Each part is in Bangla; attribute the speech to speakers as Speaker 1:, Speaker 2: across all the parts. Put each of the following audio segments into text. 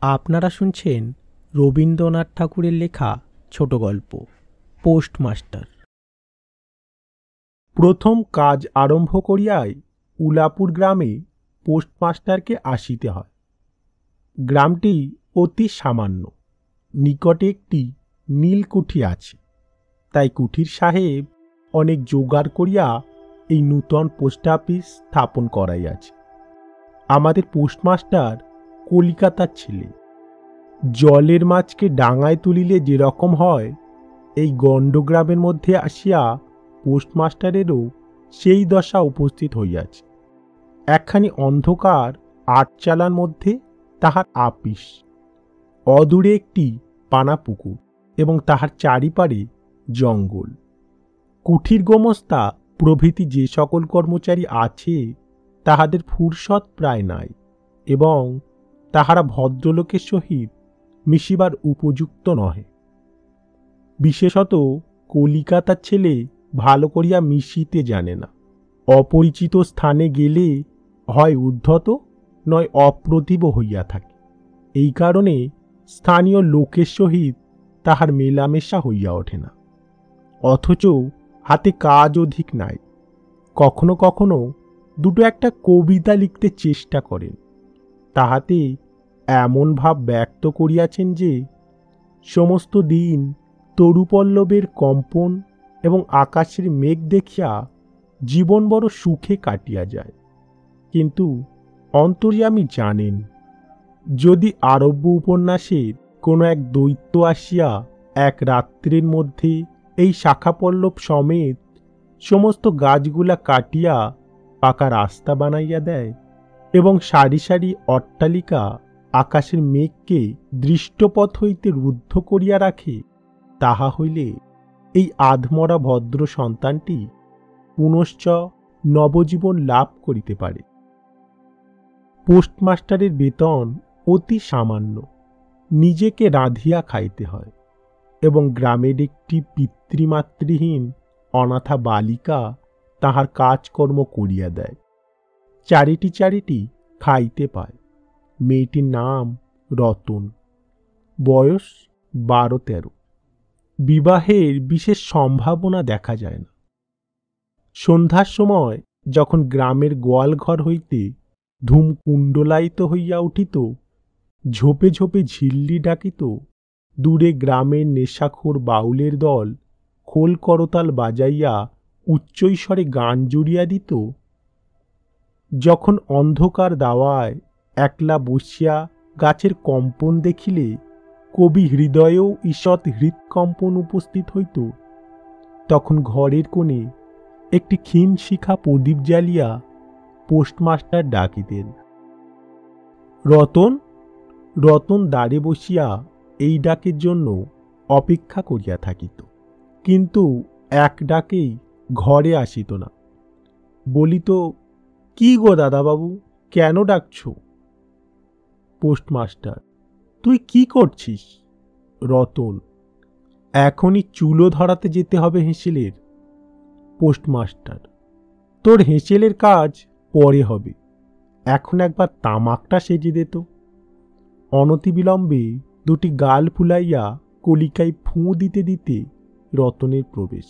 Speaker 1: আপনারা শুনছেন রবীন্দ্রনাথ ঠাকুরের লেখা ছোট গল্প পোস্টমাস্টার। প্রথম কাজ আরম্ভ করিয়াই উলাপুর গ্রামে পোস্টমাস্টারকে আসিতে হয়। গ্রামটি অতি সামান্য, নিকটে একটি নীল কুঠি আছে। তাই কুঠির সাহেব অনেক জোগাড় করিয়া এই নূতন পোস্ট অফিস স্থাপন করাইয়াছে। আমাদের পোস্টমাস্টার কলিকাতার ছেলে। জলের মাছকে ডাঙায় তুলিলে যেরকম হয়, এই গণ্ডগ্রামের মধ্যে আসিয়া পোস্টমাস্টারেরও সেই দশা উপস্থিত হইয়াছে। একখানি অন্ধকার আটচালার মধ্যে তাহার আপিস, অদূরে একটি পানা পুকুর এবং তাহার চারিপারে জঙ্গল। কুঠির গোমস্তা প্রভৃতি যে সকল কর্মচারী আছে, তাহাদের ফুরসত প্রায় নাই এবং তাহারা ভদ্রলোকের সহিত মিশিবার উপযুক্ত নহে। বিশেষত কলিকাতার ছেলে ভালো করিয়া মিশিতে জানে না। অপরিচিত স্থানে গেলে হয় উদ্ধত নয় অপ্রতিভ হইয়া থাকে। এই কারণে স্থানীয় লোকের সহিত তাহার মেলামেশা হইয়া ওঠে না। অথচ হাতে কাজ অধিক নাই। কখনো কখনো দুটো একটা কবিতা লিখতে চেষ্টা করেন। তাহাতে এমন ভাব ব্যক্ত করিয়াছেন যে সমস্ত দিন তরুপল্লবের কম্পন এবং আকাশের মেঘ দেখিয়া জীবন বড় সুখে কাটিয়া যায়। কিন্তু অন্তর্যামী জানেন, যদি আরব্য উপন্যাসের কোনো এক দৈত্য আসিয়া এক রাত্রির মধ্যে এই শাখাপল্লব সমেত সমস্ত গাছগুলা কাটিয়া পাকা রাস্তা বানাইয়া দেয় এবং সারি সারি অট্টালিকা আকাশের মেঘকে দৃষ্টপথ হইতে রুদ্ধ করিয়া রাখে, তাহা হইলে এই আধমরা ভদ্র সন্তানটি পুনশ্চ নবজীবন লাভ করিতে পারে। পোস্টমাস্টারের বেতন অতি সামান্য, নিজেকে রাঁধিয়া খাইতে হয় এবং গ্রামের একটি পিতৃমাতৃহীন অনাথা বালিকা তাহার কাজকর্ম করিয়া দেয়। চারিটি চারিটি খাইতে পায়। মেয়েটির নাম রতন, বয়স 12-13। বিবাহের বিশেষ সম্ভাবনা দেখা যায় না। সন্ধ্যার সময় যখন গ্রামের গোয়াল ঘর হইতে ধূম কুণ্ডলায়িত হইয়া উঠিত, ঝোপে ঝোপে ঝিল্লি ডাকিত, দূরে গ্রামের নেশাখোর বাউলের দল খোল করতাল বাজাইয়া উচ্চৈস্বরে গান জুড়িয়া দিত, যখন অন্ধকার দাওয়ায় একলা বসিয়া গাছের কম্পন দেখিলে কবি হৃদয়েও ঈষৎ হৃৎকম্পন উপস্থিত হইত, তখন ঘরের কোণে একটি ক্ষীণ শিখা প্রদীপ জ্বালিয়া পোস্টমাস্টার ডাকিতেন, রতন। রতন দ্বারে বসিয়া এই ডাকের জন্য অপেক্ষা করিয়া থাকিত, কিন্তু এক ডাকেই ঘরে আসিত না। বলিত, কি গো দাদাবাবু, কেন ডাকছ? পোস্টমাস্টার, তুই কি করছিস? রতন, এখনই চুলো ধরাতে যেতে হবে হেঁসেলের। পোস্টমাস্টার, তোর হেঁসেলের কাজ পরে হবে, এখন একবার তামাকটা সেজে দে তো। অনতিবিলম্বে দুটি গাল ফুলাইয়া কলিকায় ফুঁ দিতে দিতে রতনের প্রবেশ।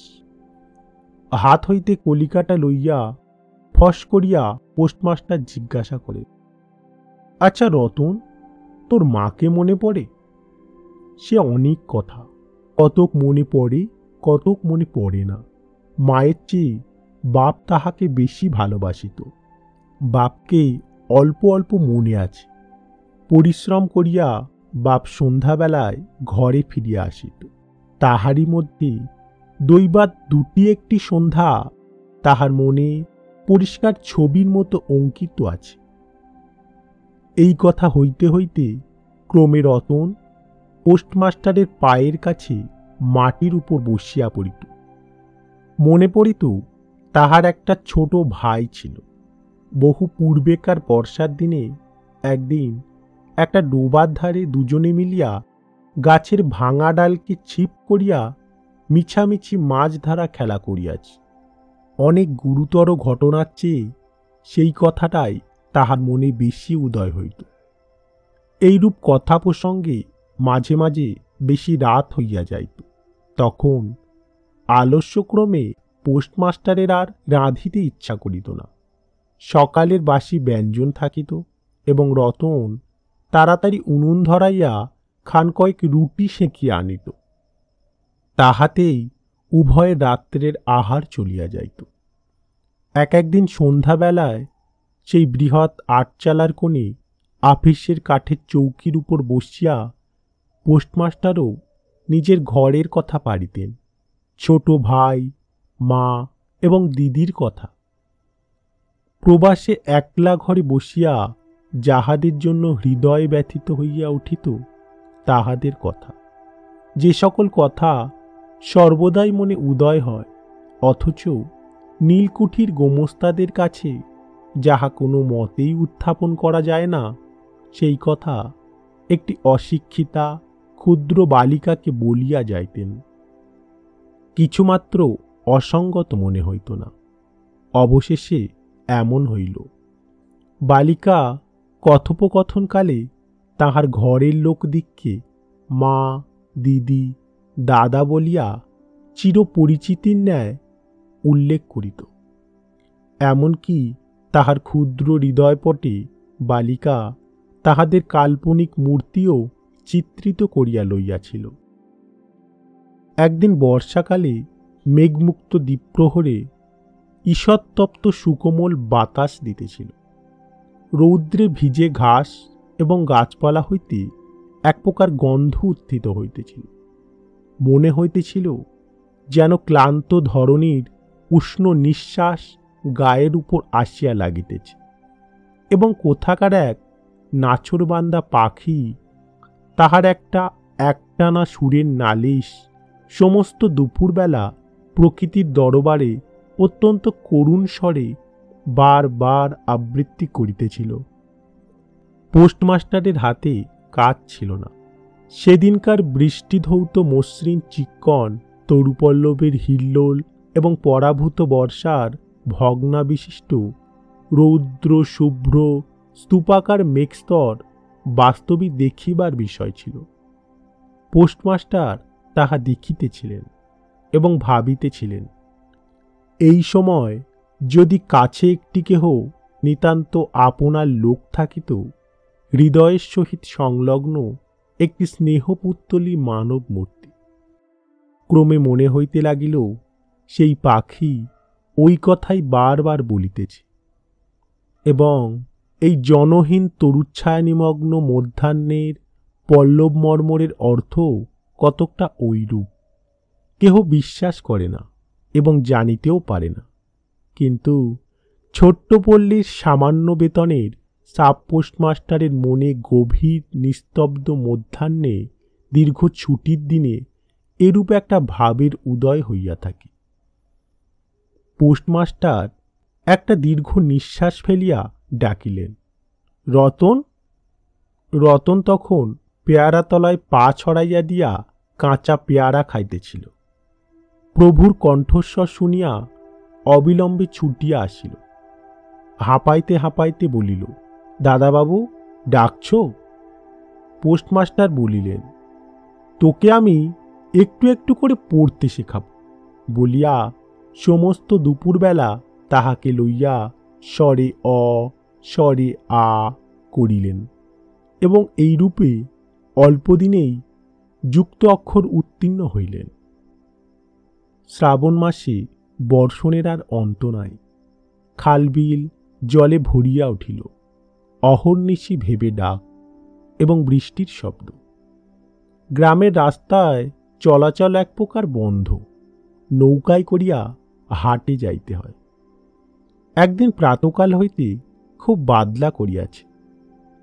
Speaker 1: হাত হইতে কলিকাটা লইয়া ফস করিয়া পোস্টমাস্টার জিজ্ঞাসা করে, আচ্ছা রতন, তোর মাকে মনে পড়ে? সে অনেক কথা, কতক মনে পড়ে, কতক মনে পড়ে না। মায়ের চেয়ে বাপ তাহাকে বেশি ভালোবাসিত। বাপকে অল্প অল্প মনে আছে। পরিশ্রম করিয়া বাপ সন্ধ্যাবেলায় ঘরে ফিরিয়া আসিত। তাহারই মধ্যে দৈবাৎ দুটি একটি সন্ধ্যা তাহার মনে পরিষ্কার ছবির মতো অঙ্কিত আছে। এই কথা হইতে হইতে ক্রমে রতন পোস্টমাস্টারের পায়ের কাছে মাটির উপর বসিয়া পড়িত। মনে পড়িত তাহার একটা ছোট ভাই ছিল। বহু পূর্বেকার বর্ষার দিনে একদিন একটা ডোবার ধারে দুজনে মিলিয়া গাছের ভাঙা ডালকে ছিপ করিয়া মিছামিছি মাছ ধরা খেলা করিয়াছি। অনেক গুরুতর ঘটনার চেয়ে সেই কথাটাই তাহার মনে বেশি উদয় হইত। এইরূপ কথা প্রসঙ্গে মাঝে মাঝে বেশি রাত হইয়া যাইত। তখন আলস্যক্রমে পোস্টমাস্টারের আর রাঁধিতে ইচ্ছা করিত না। সকালের বাসি ব্যঞ্জন থাকিত এবং রতন তাড়াতাড়ি উনুন ধরাইয়া খান কয়েক রুটি সেঁকিয়া আনিত। তাহাতেই উভয়ের রাত্রের আহার চলিয়া যাইত। একদিন সন্ধ্যাবেলায় সেই বৃহৎ আটচালার কোণে আফিসের কাঠের চৌকির উপর বসিয়া পোস্টমাস্টারও নিজের ঘরের কথা পাড়িতেন, ছোট ভাই, মা এবং দিদির কথা। প্রবাসে একলা ঘরে বসিয়া যাহাদের জন্য হৃদয় ব্যথিত হইয়া উঠিত তাহাদের কথা, যে সকল কথা সর্বদাই মনে উদয় হয় অথচ নীলকুঠির গোমস্তাদের কাছে যাহা কোনো মতেই উত্থাপন করা যায় না, সেই কথা একটি অশিক্ষিতা ক্ষুদ্র বালিকাকে বলিয়া যাইতেন। কিছুমাত্র অসঙ্গত মনে হইত না। অবশেষে এমন হইল, বালিকা কথোপকথনকালে তাহার ঘরের লোকদিগকে মা, দিদি, দাদা বলিয়া চিরপরিচিতির ন্যায় উল্লেখ করিত। এমনকি তাহার ক্ষুদ্র হৃদয়পটে বালিকা তাহাদের কাল্পনিক মূর্তিও চিত্রিত করিয়া লইয়াছিল। একদিন বর্ষাকালে মেঘমুক্ত দ্বীপ্রহরে ঈষৎতপ্ত সুকোমল বাতাস দিতেছিল। রৌদ্রে ভিজে ঘাস এবং গাছপালা হইতে এক প্রকার গন্ধ উত্থিত হইতেছিল। মনে হইতেছিল যেন ক্লান্ত ধরণীর উষ্ণ নিঃশ্বাস গায়ের উপর আসিয়া লাগিতেছে এবং কোথাকার এক নাছোড়বান্দা পাখি তাহার একটানা সুরের নালিশ সমস্ত দুপুরবেলা প্রকৃতির দরবারে অত্যন্ত করুণ স্বরে বারবার আবৃত্তি করিতেছিল। পোস্টমাস্টারের হাতে কাজ ছিল না। সেদিনকার বৃষ্টিধৌত মসৃণ চিক্কণ তরুপল্লবের হিল্লোল এবং পরাভূত বর্ষার ভগ্নাবিশিষ্ট রৌদ্র শুভ্র স্তূপাকার মেঘস্তর বাস্তবিক দেখিবার বিষয় ছিল। পোস্টমাস্টার তাহা দেখিতেছিলেন এবং ভাবিতেছিলেন, এই সময় যদি কাছে একটি কেহ নিতান্ত আপনার লোক থাকিত, হৃদয়ের সহিত সংলগ্ন একটি স্নেহপুত্তলী মানব মূর্তি। ক্রমে মনে হইতে লাগিল সেই পাখি ওই কথাই বারবার বলিতেছে এবং এই জনহীন তরুচ্ছায়া নিমগ্ন মধ্যাহ্নের পল্লব মর্মরের অর্থ কতকটা ঐরূপ। কেহ বিশ্বাস করে না এবং জানিতেও পারে না, কিন্তু ছোট্ট পল্লীর সামান্য বেতনের সাব পোস্টমাস্টারের মনে গভীর নিস্তব্ধ মধ্যাহ্নে দীর্ঘ ছুটির দিনে এরূপ একটা ভাবের উদয় হইয়া থাকে। পোস্টমাস্টার একটা দীর্ঘ নিঃশ্বাস ফেলিয়া ডাকিলেন, রতন। রতন তখন পেয়ারা তলায় পা ছড়াইয়া দিয়া কাঁচা পেয়ারা খাইতেছিল। প্রভুর কণ্ঠস্বর শুনিয়া অবিলম্বে ছুটিয়া আসিল। হাঁপাইতে হাঁপাইতে বলিল, দাদাবাবু ডাকছ? পোস্টমাস্টার বলিলেন, তোকে আমি একটু একটু করে পড়তে শেখাব বলিয়া সমস্ত দুপুরবেলা তাহাকে লইয়া স্বরে অ স্বরে আ করিলেন এবং এইরূপে অল্পদিনেই যুক্ত অক্ষর উত্তীর্ণ হইলেন। শ্রাবণ মাসে বর্ষণের আর অন্ত নাই। খালবিল জলে ভরিয়া উঠিল। অহর্নিশি ভেবে ডাক এবং বৃষ্টির শব্দ। গ্রামের রাস্তায় চলাচল এক প্রকার বন্ধ। নৌকায় করিয়া হাটে যাইতে হয়। একদিন প্রাতকাল হইতে খুব বাদলা করিয়াছে।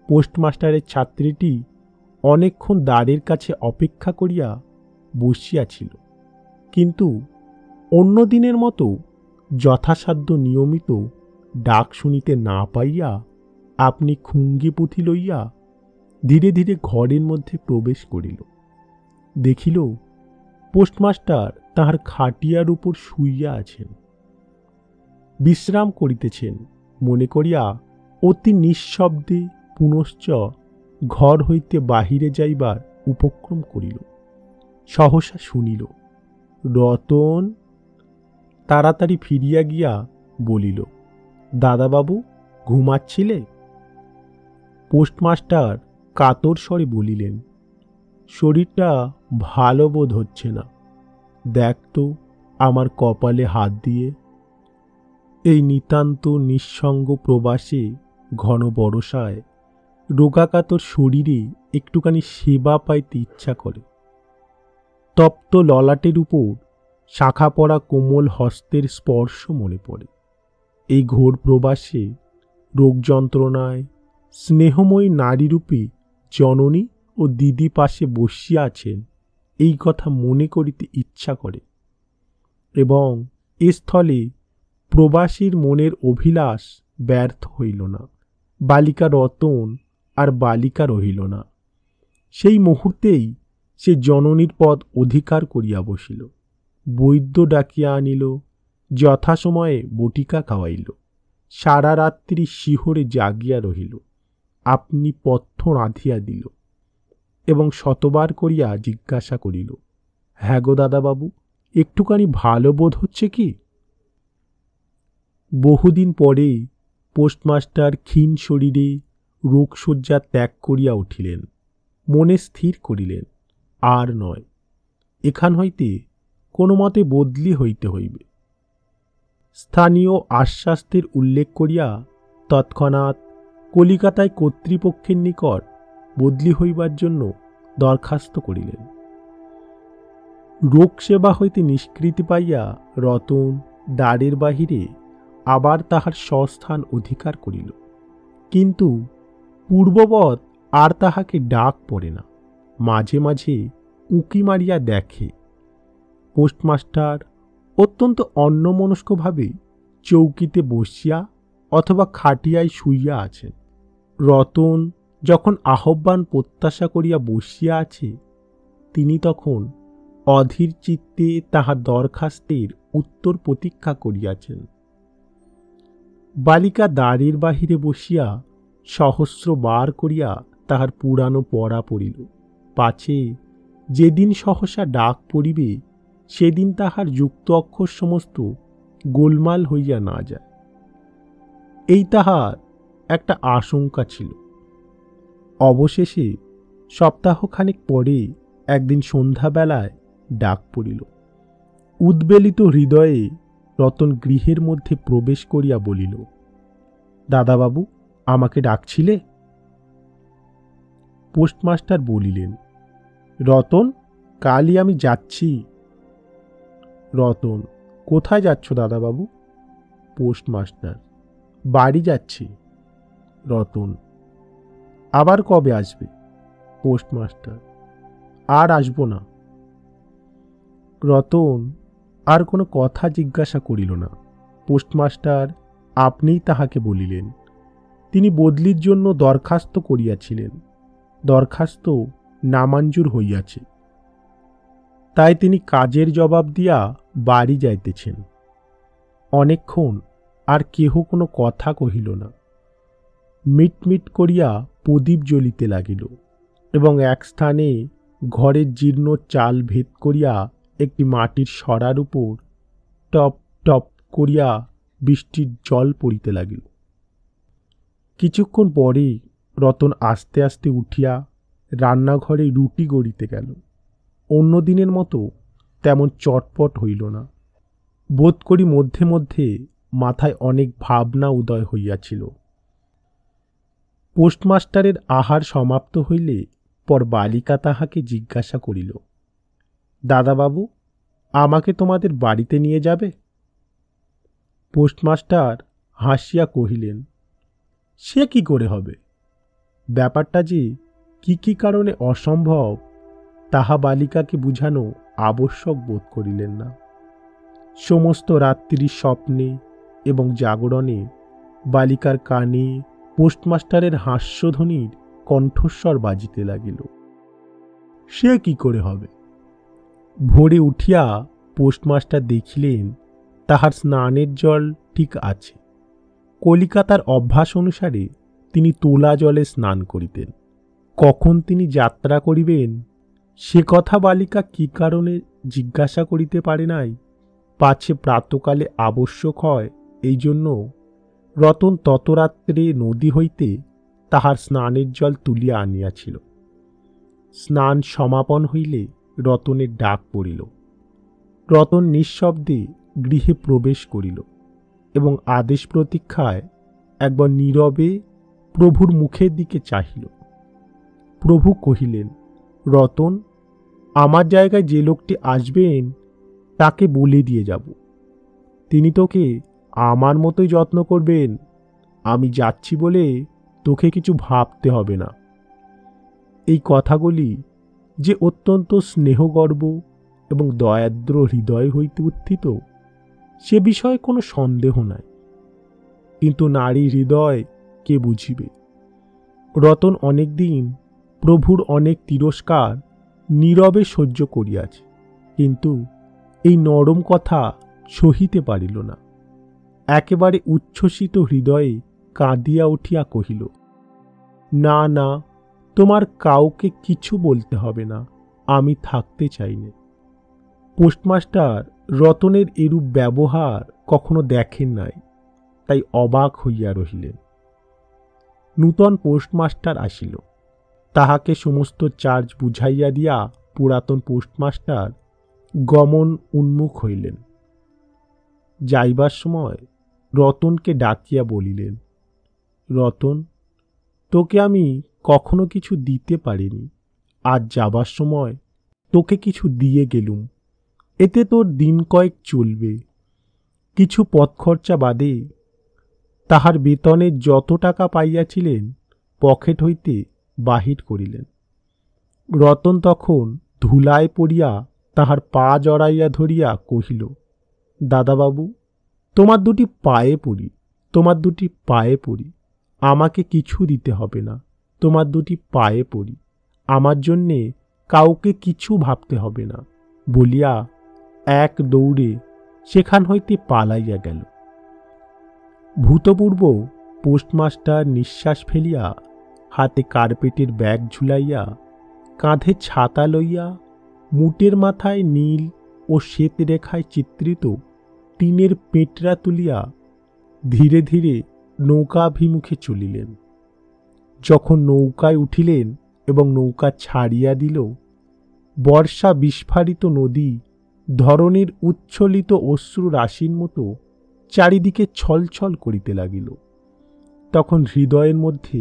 Speaker 1: পোস্টমাস্টারের ছাত্রীটি অনেকক্ষণ দ্বারের কাছে অপেক্ষা করিয়া বসিয়াছিল, কিন্তু অন্য দিনের মতো যথাসাধ্য নিয়মিত ডাক শুনিতে না পাইয়া আপনি খুঙ্গি পুঁথি লইয়া ধীরে ধীরে ঘরের মধ্যে প্রবেশ করিল। দেখিল পোস্টমাস্টার তাহার খাটিয়ার উপর শুইয়া আছেন, বিশ্রাম করিতেছেন। মনে করিয়া অতি নিঃশব্দে পুনশ্চ ঘর হইতে বাহিরে যাইবার উপক্রম করিল। সহসা শুনিল, রতন। তাড়াতাড়ি ফিরিয়া গিয়া বলিল, দাদাবাবু ঘুমাচ্ছিলে? পোস্টমাস্টার কাতর স্বরে বলিলেন, শরীরটা ভালো বোধ হচ্ছে না, দেখ তো আমার কপালে হাত দিয়ে। এই নিতান্ত নিঃসঙ্গ প্রবাসে ঘন বরসায় রোগাকাতর শরীরে একটুখানি সেবা পাইতে ইচ্ছা করে। তপ্ত ললাটের উপর শাখা পড়া কোমল হস্তের স্পর্শ মনে পড়ে। এই ঘোর প্রবাসে রোগ যন্ত্রণায় স্নেহময়ী নারীরূপী জননী ও দিদি পাশে বসিয়া আছেন, এই কথা মনে করিতে ইচ্ছা করে। এবং এ স্থলে প্রবাসীর মনের অভিলাষ ব্যর্থ হইল না। বালিকা রতন আর বালিকা রহিল না। সেই মুহূর্তেই সে জননীর পদ অধিকার করিয়া বসিল। বৈদ্য ডাকিয়া আনিল, যথাসময়ে বটিকা খাওয়াইল। সারা রাত্রি শিহরে জাগিয়া রহিল। আপনি পথ্য রাঁধিয়া দিল এবং শতবার করিয়া জিজ্ঞাসা করিল, হ্যাঁ গো দাদাবাবু, একটুখানি ভালো বোধ হচ্ছে কি? বহুদিন পরে পোস্টমাস্টার ক্ষীণ শরীরে রোগশয্যা ত্যাগ করিয়া উঠিলেন। মনে স্থির করিলেন, আর নয়, এখান হইতে কোনো মতে বদলি হইতে হইবে। স্থানীয় আশ্বাস্তের উল্লেখ করিয়া তৎক্ষণাৎ কলিকাতায় কর্তৃপক্ষের নিকট বদলি হইবার জন্য দরখাস্ত করিলেন। রোগসেবা হইতে নিষ্কৃতি পাইয়া রতন দ্বারের বাহিরে আবার তাহার স্বস্থান অধিকার করিল। কিন্তু পূর্ববৎ আর তাহাকে ডাক পড়ে না। মাঝে মাঝে উঁকি মারিয়া দেখে পোস্টমাস্টার অত্যন্ত অন্যমনস্কভাবে চৌকিতে বসিয়া অথবা খাটিয়ায় শুইয়া আছেন। রতন যখন আহ্বান প্রত্যাশা করিয়া বসিয়া আছে, তিনি তখন অধীর চিত্তে তাহার দরখাস্তের উত্তর প্রতীক্ষা করিয়াছেন। বালিকা দ্বারের বাহিরে বসিয়া সহস্র বার করিয়া তাহার পুরানো পড়া পড়িল, পাছে যেদিন সহসা ডাক পড়িবে সেদিন তাহার যুক্ত অক্ষর সমস্ত গোলমাল হইয়া না যায়। এই তাহার একটা আশঙ্কা ছিল। অবশেষে সপ্তাহখানেক পরে একদিন সন্ধ্যাবেলায় ডাক পড়িল। উদ্বেলিত হৃদয়ে রতন গৃহের মধ্যে প্রবেশ করিয়া বলিল, দাদাবাবু আমাকে ডাকছিলে? পোস্টমাস্টার বলিলেন, রতন, কালই আমি যাচ্ছি। রতন, কোথায় যাচ্ছ দাদাবাবু? পোস্টমাস্টার, বাড়ি যাচ্ছি। রতন, আবার কবে আসবে? পোস্টমাস্টার, আর আসব না। রতন আর কোনো কথা জিজ্ঞাসা করিল না। পোস্টমাস্টার আপনিই তাহাকে বলিলেন, তিনি বদলির জন্য দরখাস্ত করিয়াছিলেন, দরখাস্ত নামঞ্জুর হইয়াছে, তাই তিনি কাজের জবাব দিয়া বাড়ি যাইতেছেন। অনেকক্ষণ আর কেহ কোনো কথা কহিল না। মিটমিট করিয়া প্রদীপ জ্বলিতে লাগিল এবং এক স্থানে ঘরের জীর্ণ চাল ভেদ করিয়া একটি মাটির সরার উপর টপ টপ করিয়া বৃষ্টির জল পড়িতে লাগিল। কিছুক্ষণ পরে রতন আস্তে আস্তে উঠিয়া রান্নাঘরে রুটি গড়িতে গেল। অন্য দিনের মতো তেমন চটপট হইল না। বোধ করি মধ্যে মধ্যে মাথায় অনেক ভাবনা উদয় হইয়াছিল। পোস্টমাস্টারের আহার সমাপ্ত হইলে পর বালিকা তাহাকে জিজ্ঞাসা করিল, দাদাবাবু আমাকে তোমাদের বাড়িতে নিয়ে যাবে? পোস্টমাস্টার হাসিয়া কহিলেন, সে কি করে হবে? ব্যাপারটা যে কি কি কারণে অসম্ভব তাহা বালিকাকে বুঝানো আবশ্যক বোধ করিলেন না। সমস্ত রাত্রির স্বপ্নে এবং জাগরণে বালিকার কানে পোস্টমাস্টারের হাস্যধ্বনির কণ্ঠস্বর বাজিতে লাগিল। সে কি করে হবে? ভোরে উঠিয়া পোস্টমাস্টার দেখিলেন তাহার স্নানের জল ঠিক আছে। কলিকাতার অভ্যাস অনুসারে তিনি তোলা জলে স্নান করিতেন। কখন তিনি যাত্রা করিবেন সে কথা বালিকা কি কারণে জিজ্ঞাসা করিতে পারে নাই। পাছে প্রাতকালে আবশ্যক হয়, এই জন্য রতন ততরাত্রে নদী হইতে তাহার স্নানের জল তুলিয়া আনিয়াছিল। স্নান সমাপন হইলে রতনের ডাক পড়িল। রতন নিঃশব্দে গৃহে প্রবেশ করিল এবং আদেশ প্রতীক্ষায় একবার নীরবে প্রভুর মুখের দিকে চাহিল। প্রভু কহিলেন, রতন, আমার জায়গায় যে লোকটি আসবেন তাকে বলে দিয়ে যাব। তিনি তোকে আমার মতোই যত্ন করবেন। আমি যাচ্ছি বলে তোকে কিছু ভাবতে হবে না। এই কথাগুলি যে অত্যন্ত স্নেহগর্ব এবং দয়াদ্র হৃদয় হইতে উত্থিত সে বিষয়ে কোনো সন্দেহ নাই। কিন্তু নারী হৃদয় কে বুঝিবে? রতন অনেকদিন প্রভুর অনেক তিরস্কার নীরবে সহ্য করিয়াছে, কিন্তু এই নরম কথা সহিতে পারিল না। একেবারে উচ্ছ্বসিত হৃদয়ে কাঁদিয়া উঠিয়া কহিল, না না, তোমার কাউকে কিছু বলতে হবে না, আমি থাকতে চাই না। পোস্টমাস্টার রতনের এরূপ ব্যবহার কখনো দেখেন নাই, তাই অবাক হইয়া রহিলেন। নূতন পোস্টমাস্টার আসিল। তাহাকে সমস্ত চার্জ বুঝাইয়া দিয়া পুরাতন পোস্টমাস্টার গমন উন্মুখ হইলেন। যাইবার সময় রতনকে ডাকিয়া বলিলেন, রতন, তোকে আমি কখনো কিছু দিতে পারিনি, আজ যাবার সময় তোকে কিছু দিয়ে গেলুম, এতে তোর দিন কয়েক চলবে। কিছু পথ খরচা বাদে তাহার বেতনের যত টাকা পাইয়াছিলেন পকেট হইতে বাহির করিলেন। রতন তখন ধুলায় পড়িয়া তাহার পা জড়াইয়া ধরিয়া কহিল, দাদাবাবু, তোমার দুটি পায়ে পড়ি, তোমার দুটি পায়ে পড়ি, আমাকে কিছু দিতে হবে না, তোমার দুটি পায়ে পড়ি, আমার জন্যে কাউকে কিছু ভাবতে হবে না, বলিয়া এক দৌড়ে সেখান হইতে পালাইয়া গেল। ভূতপূর্ব পোস্টমাস্টার নিঃশ্বাস ফেলিয়া হাতে কার্পেটের ব্যাগ ঝুলাইয়া, কাঁধে ছাতা লইয়া, মুটের মাথায় নীল ও শ্বেত রেখায় চিত্রিত টিনের পেঁটরা তুলিয়া ধীরে ধীরে নৌকাভিমুখে চলিলেন। যখন নৌকায় উঠিলেন এবং নৌকা ছাড়িয়া দিল, বর্ষা বিস্ফারিত নদী ধরনের উচ্ছ্বলিত অশ্রু রাশির মতো চারিদিকে ছলছল করিতে লাগিল। তখন হৃদয়ের মধ্যে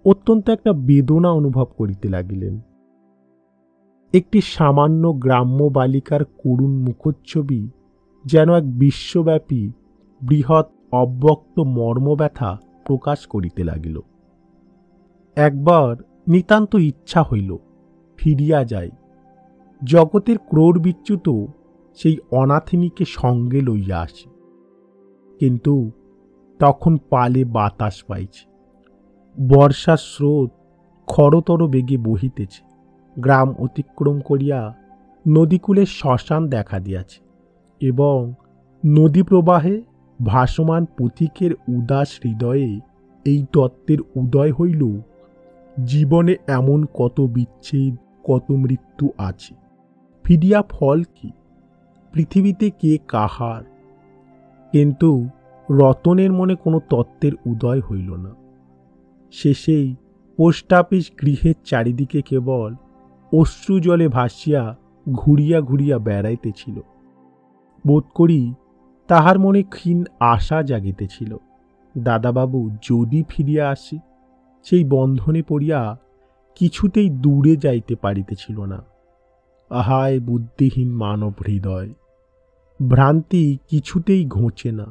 Speaker 1: অত্যন্ত একটা বেদনা অনুভব করিতে লাগিলেন। একটি সামান্য গ্রাম্য বালিকার করুণ মুখচ্ছবি যেন এক বিশ্বব্যাপী বৃহৎ অব্যক্ত মর্মব্যথা প্রকাশ করিতে লাগিল। একবার নিতান্ত ইচ্ছা হইল ফিরিয়া যাই, জগতের ক্রোড় বিচ্যুত সেই অনাথিনীকে সঙ্গে লইয়া আসি। কিন্তু তখন পালে বাতাস পাইছে, বর্ষার স্রোত খরতর বেগে বহিতেছে, গ্রাম অতিক্রম করিয়া নদীকূলের শ্মশান দেখা দিয়াছে এবং নদী প্রবাহে ভাসমান পথিকের উদাস হৃদয়ে এই তত্ত্বের উদয় হইল, জীবনে এমন কত বিচ্ছেদ, কত মৃত্যু আছে, ফিরিয়া ফল কি, পৃথিবীতে কে কাহার। কিন্তু রতনের মনে কোনো তত্ত্বের উদয় হইল না। সে সেই পোস্ট অফিস গৃহের চারিদিকে কেবল অশ্রু জলে ভাসিয়া ঘুরিয়া ঘুরিয়া বেড়াইতেছিল। বোধ করি তাহার মনে ক্ষীণ আশা জাগিতেছিল, দাদাবাবু যদি ফিরিয়া আসে। সেই বন্ধনে পড়িয়া কিছুতেই দূরে যাইতে পারিতেছিল না। আহায় বুদ্ধিহীন মানব হৃদয়! ভ্রান্তি কিছুতেই ঘোচে না।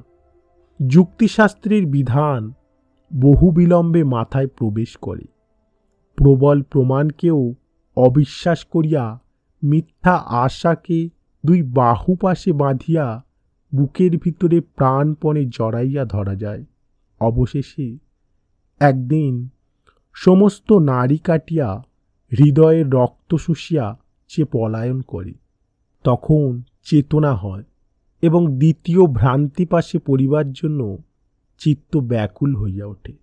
Speaker 1: যুক্তিশাস্ত্রের বিধান বহু বিলম্বে মাথায় প্রবেশ করে। প্রবল প্রমাণকেও অবিশ্বাস করিয়া মিথ্যা আশাকে দুই বাহু পাশে বাঁধিয়া বুকের ভিতরে প্রাণপণে জড়াইয়া ধরা যায়। অবশেষে একদিন সমস্ত নারী কাটিয়া হৃদয়ের রক্ত শুষিয়া সে পলায়ন করে। তখন চেতনা হয় এবং দ্বিতীয় ভ্রান্তি পাশে পড়িবার জন্য চিত্ত ব্যাকুল হইয়া ওঠে।